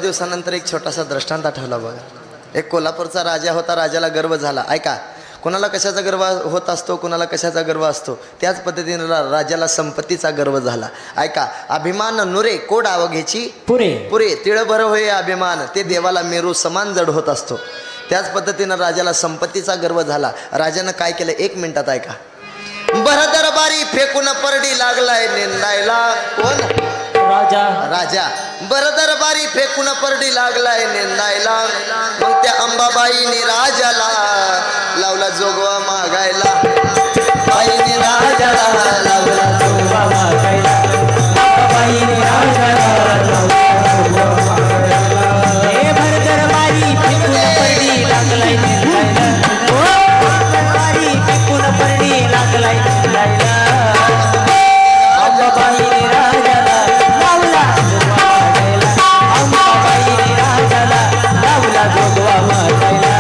दिवसानंतर एक छोटासा दृष्टांत आठवला बघा. एक कोल्हापूरचा राजा होता. राजाला गर्व झाला. ऐका, कोणाला कशाचा गर्व होत असतो, कोणाला कशाचा गर्व असतो. त्याच पद्धतीने राजाला संपत्तीचा गर्व झाला. ऐका, अभिमान नुरे कोड आवघेची पुरे पुरे तिळ भर होय अभिमान, ते देवाला मेरू समान जड होत असतो. त्याच पद्धतीनं राजाला संपत्तीचा गर्व झाला. राजानं काय केलं, 1 मिनिटात ऐका. भर दरबारी फेकून परडी लागलाय निंदायला. कोण? राजा. राजा. बर दरबारी फेकून परडी लागलाय निंदायला. मग त्या अंबाबाईने राजाला लावला जोगवा मागायला. बाईने राजाला लावला जोगवा मागायला. बाईने राजाला लावला जोगवा मागायला. हे भर दरबारी फेकून परडी लागलाय निंदायला. दरबारी फेकून परडी लागलाय निंदायला. अंबाबाईने राजाला लावला जोगवा मागायला. अंबाबाईने राजाला लावला जोगवा मागायला.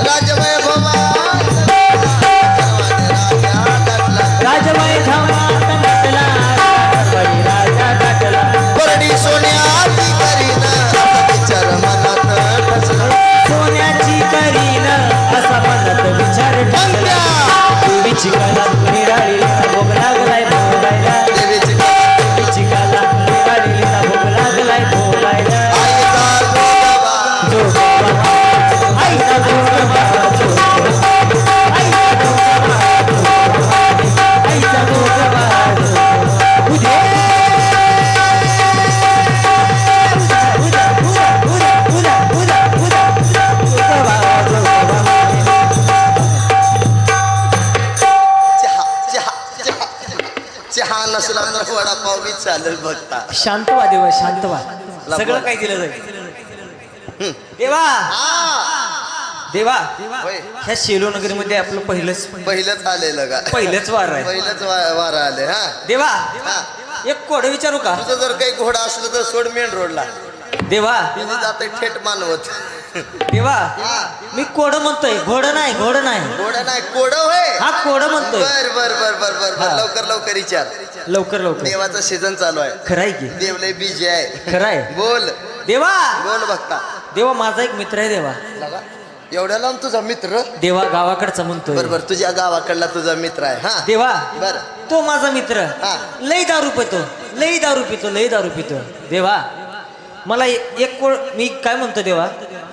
राजवैभवात नटला वडापाव बी चालेल बघता. शांत व्हा देवा, शांत व्हा. सगळं काही दिलं जाईल. देवा देवा, ह्या शेलो नगरी मध्ये आपलं पहिलंच आलेलं का? पहिलंच वार आहे. पहिलंच वार आले. हा देवा, एक कोड विचारू का? तुझं जर काही घोडा असलं तर सोड मेन रोडला. देवा जाते थेट मानवत. देवा, मी कोड म्हणतोय, घोड नाही, घोड नाही. घोडा नाही, कोड होय. हा कोड म्हणतोय. बर बर बर बर बर बर. लवकर लवकर विचार. लवकर लवकर. देवाचा सीझन चालू आहे. खराय की? देव लय बिजी आहे. खराय. बोल देवा. बोल बघता. देवा, माझा एक मित्र आहे देवा. एवढ्या लांब तुझा मित्र? देवा, गावाकडचा म्हणतोय. बरोबर, तुझ्या गावाकडला तुझा मित्र आहे. हा देवा, बर. तो माझा मित्र लई दारू पितो, लई दारू पितो, लई दारू पितो. देवा, मला एक कोड, मी काय म्हणतो देवा,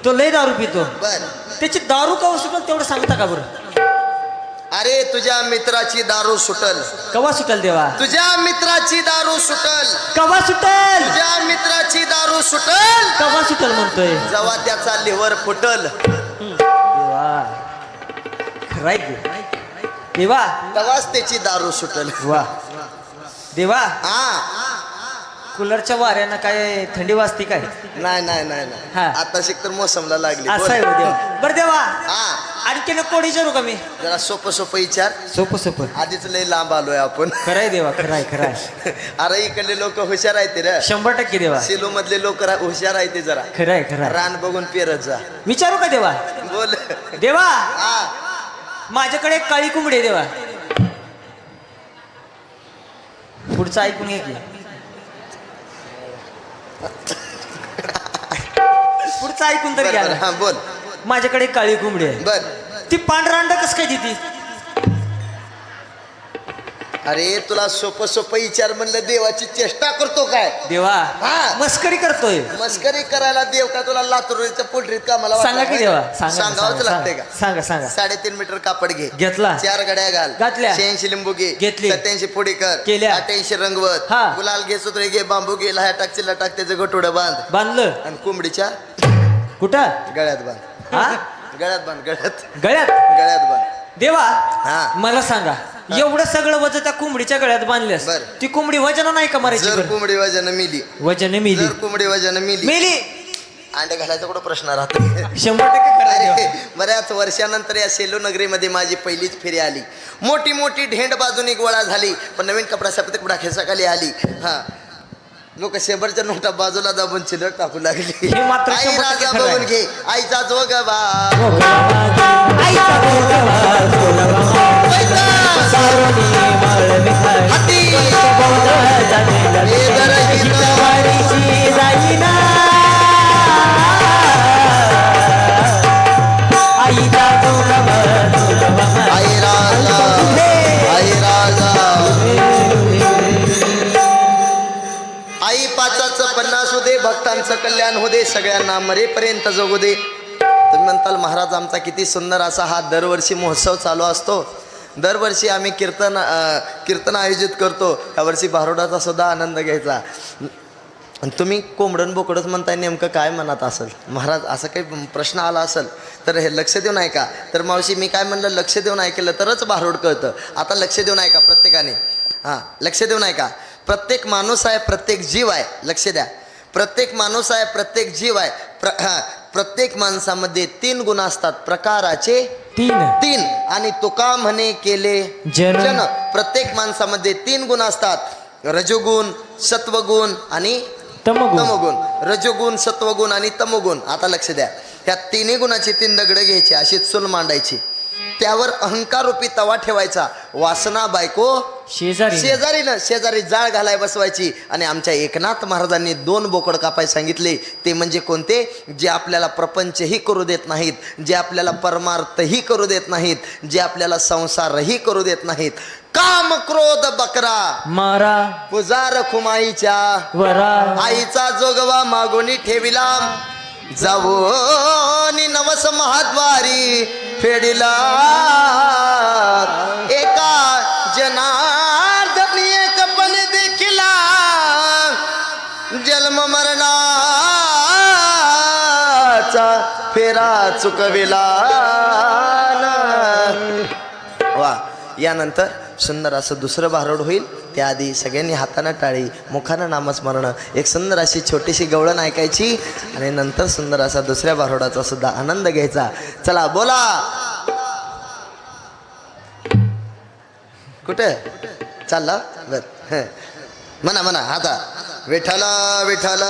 तो लई दारू पितो. बर. त्याची दारू का सुटल तेवढं सांगता का बरं? अरे, तुझ्या मित्राची दारू सुटल. कवा सुटल देवा? तुझ्या मित्राची दारू सुटल. कवा सुटल? तुझ्या मित्राची दारू सुटल. कवा सुटल म्हणतोय? जेव्हा त्याचा लिव्हर फुटल. देवा, खराय की? देवा, तेव्हाच त्याची दारू सुटल. वा देवा, हा. कूलरच्या वाऱ्यानं काय थंडी वाजती काय? नाही नाही नाही हा. नाही, आता शिक तर मोसमला लागली. असं बोल. आहे हो देवा. बरं देवा, हा, आणखीन एक कोड विचारू का मी? जरा सोपं सोपं विचार. सोपं सोपं. आधीच लय लांब आलोय आपण. खराय देवा, खराय खराय. अरे, इकडले लोक हुशार आहेत रे. 100% देवा. सेलू मधले लोक हुशार आहेत जरा. खराय खराय. रान बघून पेरत जा. विचारू का देवा? बोल. देवा, हा. माझ्याकडे एक काळी कोंबडी आहे देवा. पुढचं ऐकून घे की. पुढचं ऐकून तर बर, बर. घ्या. हा, बोल. माझ्याकडे एक काळी कोंबडी आहे. बर. ती पांढरा अंडा कसं काय देती? अरे, तुला सोपं सोपं विचार म्हणलं, देवाची चेष्टा करतो काय? देवा, हा. मस्करी करतोय. मस्करी करायला देव का तुला लातूरच्या पोल्ट्रीत कामाला सांगा की देवा, सांगा, सांगावंच सांगा, लागते का? सांगा सांगा. 3.5 मीटर कापड घे. घेतला. 4 गड्या घाल. घातल्या. 86 लिंबू घे. घेतली. 87 फोडी कर. केल्या. 88 रंगवत. हा. गुलाल घे, सुत्रे घे, बांबू घे, लहाय टाक, चिल्ला टाक, त्याचं गटोडं बांध बांधलं. आणि कोंबडीच्या कुठं? गळ्यात बांध. हा, गळ्यात बांध, गळ्यात गळ्यात. गळ्यात बांध. देवा, हा. मला सांगा, एवढं सगळं वजन त्या कोंबडीच्या गळ्यात बांधल्यास बरं. ती कोंबडी वजन नाही का मारायची? जर बरं? कोंबडी वजन मिली, वजन मिली. जर कोंबडी वजन मिली, मिली. अंडे घालायचा कुठं प्रश्न राहतो? 100% खरं आहे अरे, देवा. बऱ्याच वर्षानंतर या सेलो नगरीमध्ये माझी पहिलीच फेरी आली. मोठी मोठी ढेंड बाजूनी गोळा झाली, पण नवीन कपडा सफेद कपडा खेसाखाली आली. हा, लोक शेंबरच्या नोटा बाजूला दाबून चिलट टाकू लागली हे मात्र आई 100% राजा खरं आहे. बघून घे आईचा जोगवा हाती हे जरा आई राजा आई राजा आई पाचाचं 50 दे भक्तांचं कल्याण हो दे सगळ्यांना मरेपर्यंत जगू दे. तुम्ही म्हणताल महाराज आमचा किती सुंदर असा हा दरवर्षी महोत्सव चालू असतो. दरवर्षी आम्ही कीर्तन आयोजित करतो. यावर्षी भारुडाचा सुद्धा आनंद घ्यायचा. तुम्ही कोंबडण बोकडच म्हणताय नेमकं काय मनात असेल महाराज असं काही प्रश्न आला असेल तर हे लक्ष देऊन ऐका. तर मावशी मी काय म्हणलं लक्ष देऊन ऐकलं तरच भारूड कळतं. आता लक्ष देऊन ऐका प्रत्येकाने. हां लक्ष देऊन ऐका. प्रत्येक माणूस आहे प्रत्येक जीव आहे. लक्ष द्या. प्रत्येक माणूस आहे प्रत्येक जीव आहे. प्रत्येक माणसामध्ये 3 गुण असतात प्रकाराचे 3 आणि तुका म्हणे केले जन. प्रत्येक माणसामध्ये 3 गुण असतात रजोगुण सत्वगुण आणि तमोगुण. रजोगुण सत्वगुण आणि तमोगुण. आता लक्ष द्या. ह्या 3 गुणाची 3 दगडं घ्यायची अशी चूल मांडायची. त्यावर अहंकार रूपी तवा ठेवायचा. वासना बायको शेजारी जाळ घालाय बसवायची. आणि आमच्या एकनाथ महाराजांनी 2 बोकड कापाय सांगितले. ते म्हणजे कोणते? जे आपल्याला प्रपंचही करू देत नाहीत, जे आपल्याला परमार्थही करू देत नाहीत, जे आपल्याला संसारही करू देत नाहीत. काम क्रोध बकरा मारा पुजार खुमाईच्या वरा आईचा जोगवा मागोनी ठेविला जावोनी नवस महाद्वारी फेडिला एका जनार्दनी एक पण देखिला जन्म मरणाचा फेरा चुकविला. वा. यानंतर सुंदर असं दुसरं भारूड होईल. त्याआधी सगळ्यांनी हातानं टाळी मुखानं नामस्मरण एक सुंदर अशी छोटीशी गवळण ऐकायची आणि नंतर सुंदर असा दुसऱ्या भारूडाचा सुद्धा आनंद घ्यायचा. चला बोला. कुठे चालला बर म्हणा म्हणा आता विठ्ठल विठ्ठल